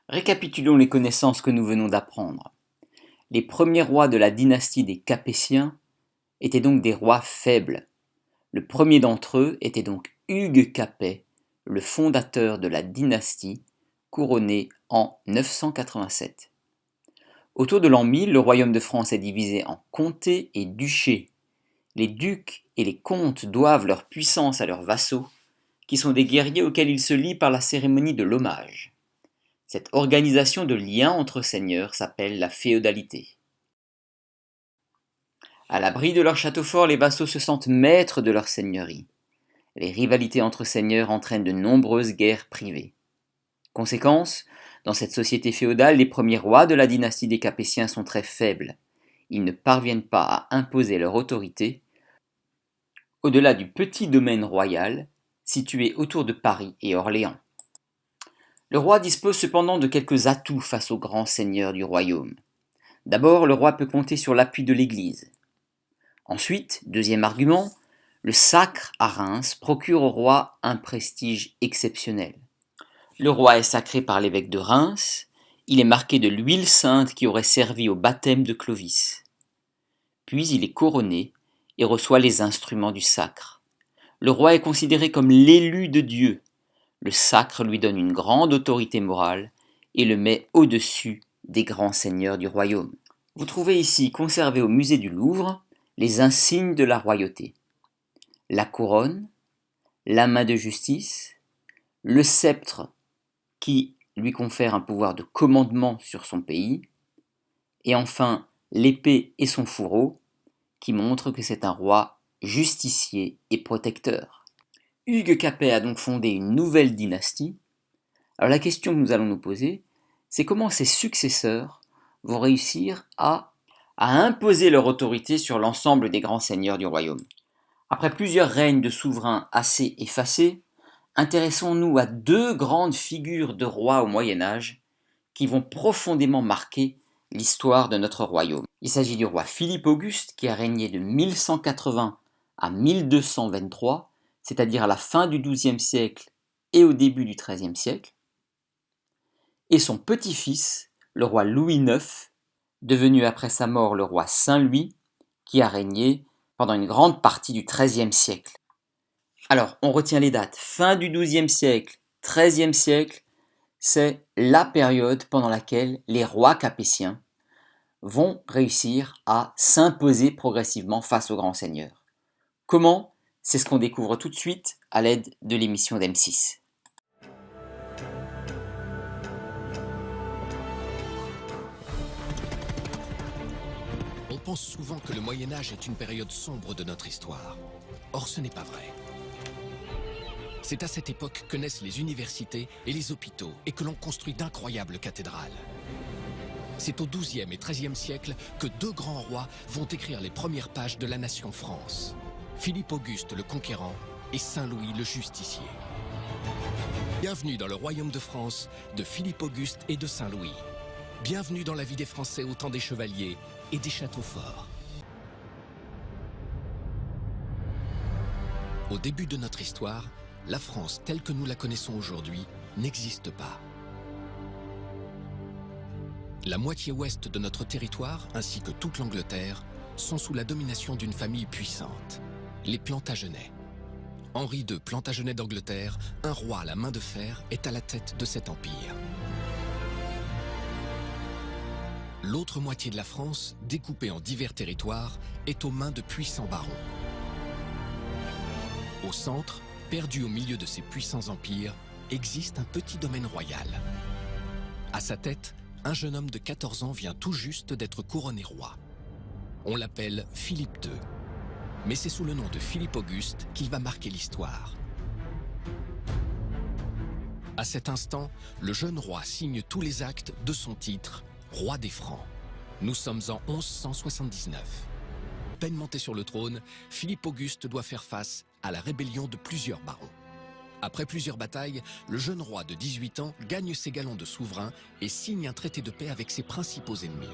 Récapitulons les connaissances que nous venons d'apprendre. Les premiers rois de la dynastie des Capétiens étaient donc des rois faibles. Le premier d'entre eux était donc Hugues Capet, le fondateur de la dynastie, couronné en 987. Autour de l'an 1000, le royaume de France est divisé en comtés et duchés. Les ducs et les comtes doivent leur puissance à leurs vassaux, qui sont des guerriers auxquels ils se lient par la cérémonie de l'hommage. Cette organisation de liens entre seigneurs s'appelle la féodalité. À l'abri de leur château fort, les vassaux se sentent maîtres de leur seigneurie. Les rivalités entre seigneurs entraînent de nombreuses guerres privées. Conséquence, dans cette société féodale, les premiers rois de la dynastie des Capétiens sont très faibles. Ils ne parviennent pas à imposer leur autorité au-delà du petit domaine royal situé autour de Paris et Orléans. Le roi dispose cependant de quelques atouts face aux grands seigneurs du royaume. D'abord, le roi peut compter sur l'appui de l'Église. Ensuite, deuxième argument, le sacre à Reims procure au roi un prestige exceptionnel. Le roi est sacré par l'évêque de Reims, il est marqué de l'huile sainte qui aurait servi au baptême de Clovis. Puis il est couronné et reçoit les instruments du sacre. Le roi est considéré comme l'élu de Dieu. Le sacre lui donne une grande autorité morale et le met au-dessus des grands seigneurs du royaume. Vous trouvez ici conservés au musée du Louvre les insignes de la royauté. La couronne, la main de justice, le sceptre qui lui confère un pouvoir de commandement sur son pays, et enfin l'épée et son fourreau qui montrent que c'est un roi justicier et protecteur. Hugues Capet a donc fondé une nouvelle dynastie. Alors la question que nous allons nous poser, c'est comment ses successeurs vont réussir à imposer leur autorité sur l'ensemble des grands seigneurs du royaume. Après plusieurs règnes de souverains assez effacés, intéressons-nous à deux grandes figures de rois au Moyen-Âge qui vont profondément marquer l'histoire de notre royaume. Il s'agit du roi Philippe Auguste qui a régné de 1180 à 1223, c'est-à-dire à la fin du XIIe siècle et au début du XIIIe siècle, et son petit-fils, le roi Louis IX, devenu après sa mort le roi Saint-Louis, qui a régné pendant une grande partie du XIIIe siècle. Alors, on retient les dates. Fin du XIIe siècle, XIIIe siècle, c'est la période pendant laquelle les rois capétiens vont réussir à s'imposer progressivement face aux grands seigneurs. Comment? C'est ce qu'on découvre tout de suite à l'aide de l'émission d'M6. On pense souvent que le Moyen-Âge est une période sombre de notre histoire. Or, ce n'est pas vrai. C'est à cette époque que naissent les universités et les hôpitaux et que l'on construit d'incroyables cathédrales. C'est au XIIe et XIIIe siècle que deux grands rois vont écrire les premières pages de la nation France. Philippe Auguste le Conquérant et Saint-Louis le Justicier. Bienvenue dans le royaume de France de Philippe Auguste et de Saint-Louis. Bienvenue dans la vie des Français au temps des chevaliers et des châteaux forts. Au début de notre histoire, la France telle que nous la connaissons aujourd'hui n'existe pas. La moitié ouest de notre territoire, ainsi que toute l'Angleterre, sont sous la domination d'une famille puissante, les Plantagenets. Henri II Plantagenet d'Angleterre, un roi à la main de fer, est à la tête de cet empire. L'autre moitié de la France, découpée en divers territoires, est aux mains de puissants barons. Au centre, perdu au milieu de ces puissants empires, existe un petit domaine royal. À sa tête, un jeune homme de 14 ans vient tout juste d'être couronné roi. On l'appelle Philippe II. Mais c'est sous le nom de Philippe Auguste qu'il va marquer l'histoire. À cet instant, le jeune roi signe tous les actes de son titre, roi des Francs. Nous sommes en 1179. Peine monté sur le trône, Philippe Auguste doit faire face à la rébellion de plusieurs barons. Après plusieurs batailles, le jeune roi de 18 ans gagne ses galons de souverain et signe un traité de paix avec ses principaux ennemis.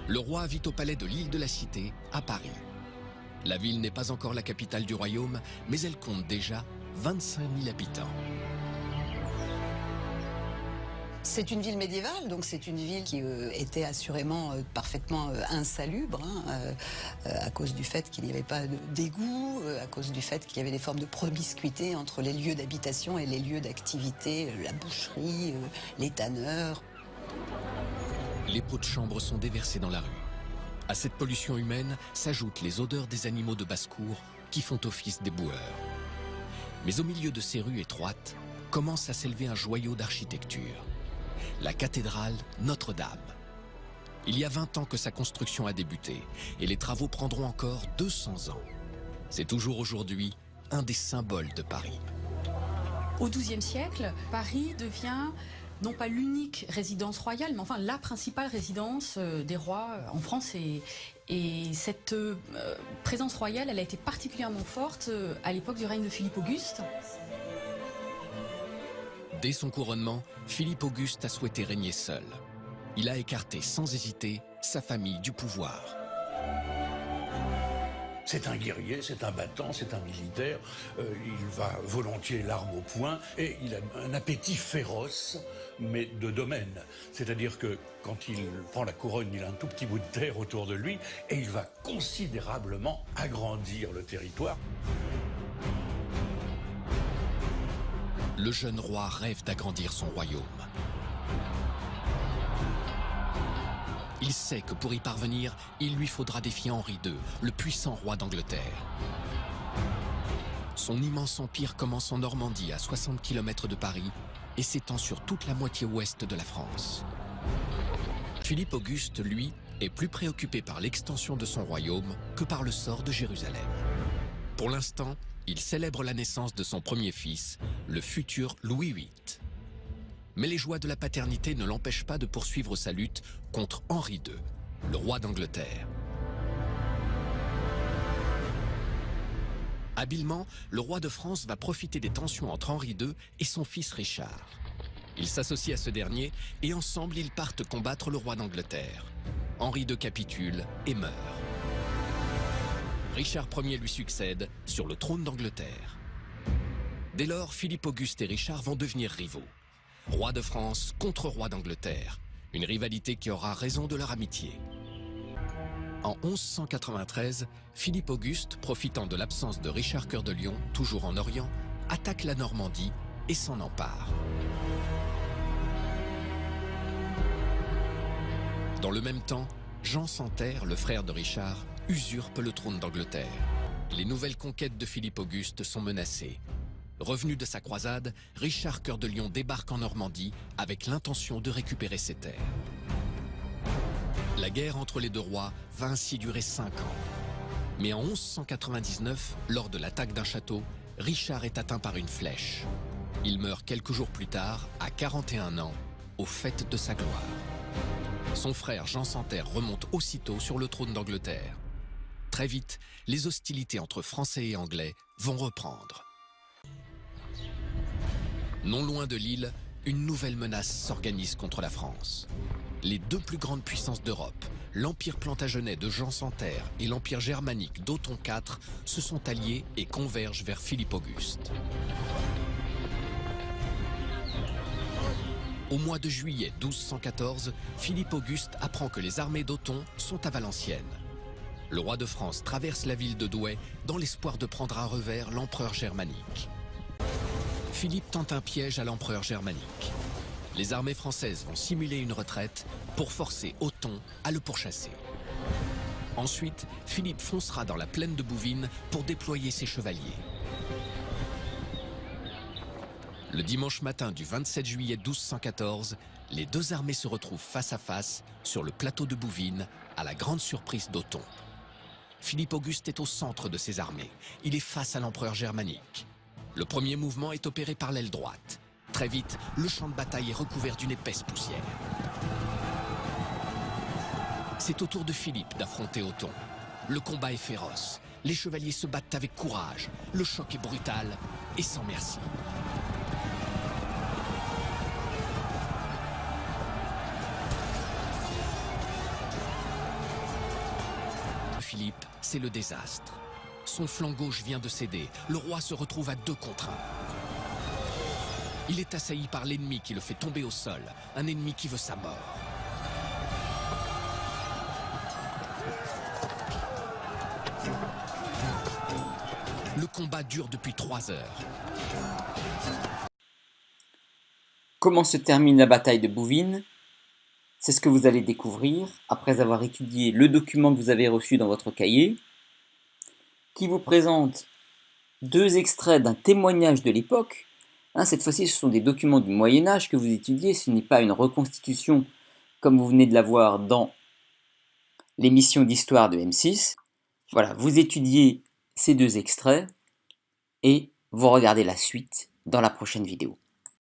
Le roi vit au palais de l'île de la Cité, à Paris. La ville n'est pas encore la capitale du royaume, mais elle compte déjà 25 000 habitants. C'est une ville médiévale, donc c'est une ville qui était assurément parfaitement insalubre, à cause du fait qu'il n'y avait pas d'égout, à cause du fait qu'il y avait des formes de promiscuité entre les lieux d'habitation et les lieux d'activité, la boucherie, les tanneurs. Les pots de chambre sont déversés dans la rue. À cette pollution humaine s'ajoutent les odeurs des animaux de basse-cour qui font office d'éboueurs. Mais au milieu de ces rues étroites, commence à s'élever un joyau d'architecture. La cathédrale Notre-Dame. Il y a 20 ans que sa construction a débuté et les travaux prendront encore 200 ans. C'est toujours aujourd'hui un des symboles de Paris. Au XIIe siècle, Paris devient non pas l'unique résidence royale, mais enfin la principale résidence des rois en France. Et cette présence royale, elle a été particulièrement forte à l'époque du règne de Philippe Auguste. Dès son couronnement, Philippe Auguste a souhaité régner seul. Il a écarté sans hésiter sa famille du pouvoir. C'est un guerrier, c'est un battant, c'est un militaire. Il va volontiers l'arme au poing et il a un appétit féroce, mais de domaine. C'est-à-dire que quand il prend la couronne, il a un tout petit bout de terre autour de lui et il va considérablement agrandir le territoire. Le jeune roi rêve d'agrandir son royaume. Il sait que pour y parvenir, il lui faudra défier Henri II, le puissant roi d'Angleterre. Son immense empire commence en Normandie, à 60 km de Paris, et s'étend sur toute la moitié ouest de la France. Philippe Auguste, lui, est plus préoccupé par l'extension de son royaume que par le sort de Jérusalem. Pour l'instant, il célèbre la naissance de son premier fils, le futur Louis VIII. Mais les joies de la paternité ne l'empêchent pas de poursuivre sa lutte contre Henri II, le roi d'Angleterre. Habilement, le roi de France va profiter des tensions entre Henri II et son fils Richard. Ils s'associent à ce dernier et ensemble ils partent combattre le roi d'Angleterre. Henri II capitule et meurt. Richard Ier lui succède sur le trône d'Angleterre. Dès lors, Philippe Auguste et Richard vont devenir rivaux. Roi de France contre roi d'Angleterre, une rivalité qui aura raison de leur amitié. En 1193, Philippe Auguste, profitant de l'absence de Richard Cœur de Lion, toujours en Orient, attaque la Normandie et s'en empare. Dans le même temps, Jean sans Terre, le frère de Richard, usurpe le trône d'Angleterre. Les nouvelles conquêtes de Philippe Auguste sont menacées. Revenu de sa croisade, Richard Cœur de Lion débarque en Normandie avec l'intention de récupérer ses terres. La guerre entre les deux rois va ainsi durer 5 ans. Mais en 1199, lors de l'attaque d'un château, Richard est atteint par une flèche. Il meurt quelques jours plus tard, à 41 ans, au faîte de sa gloire. Son frère Jean sans Terre remonte aussitôt sur le trône d'Angleterre. Très vite, les hostilités entre Français et Anglais vont reprendre. Non loin de l'île, une nouvelle menace s'organise contre la France. Les deux plus grandes puissances d'Europe, l'Empire plantagenet de Jean sans Terre et l'Empire germanique d'Othon IV, se sont alliés et convergent vers Philippe Auguste. Au mois de juillet 1214, Philippe Auguste apprend que les armées d'Othon sont à Valenciennes. Le roi de France traverse la ville de Douai dans l'espoir de prendre à revers l'empereur germanique. Philippe tente un piège à l'empereur germanique. Les armées françaises vont simuler une retraite pour forcer Othon à le pourchasser. Ensuite, Philippe foncera dans la plaine de Bouvines pour déployer ses chevaliers. Le dimanche matin du 27 juillet 1214, les deux armées se retrouvent face à face sur le plateau de Bouvines, à la grande surprise d'Othon. Philippe Auguste est au centre de ses armées. Il est face à l'empereur germanique. Le premier mouvement est opéré par l'aile droite. Très vite, le champ de bataille est recouvert d'une épaisse poussière. C'est au tour de Philippe d'affronter Othon. Le combat est féroce. Les chevaliers se battent avec courage. Le choc est brutal et sans merci. Philippe, c'est le désastre. Son flanc gauche vient de céder. Le roi se retrouve à 2 contre 1. Il est assailli par l'ennemi qui le fait tomber au sol, un ennemi qui veut sa mort. Le combat dure depuis 3 heures. Comment se termine la bataille de Bouvines? C'est ce que vous allez découvrir après avoir étudié le document que vous avez reçu dans votre cahier, qui vous présente 2 extraits d'un témoignage de l'époque. Cette fois-ci, ce sont des documents du Moyen-Âge que vous étudiez, ce n'est pas une reconstitution comme vous venez de la voir dans l'émission d'histoire de M6. Voilà, vous étudiez ces 2 extraits et vous regardez la suite dans la prochaine vidéo.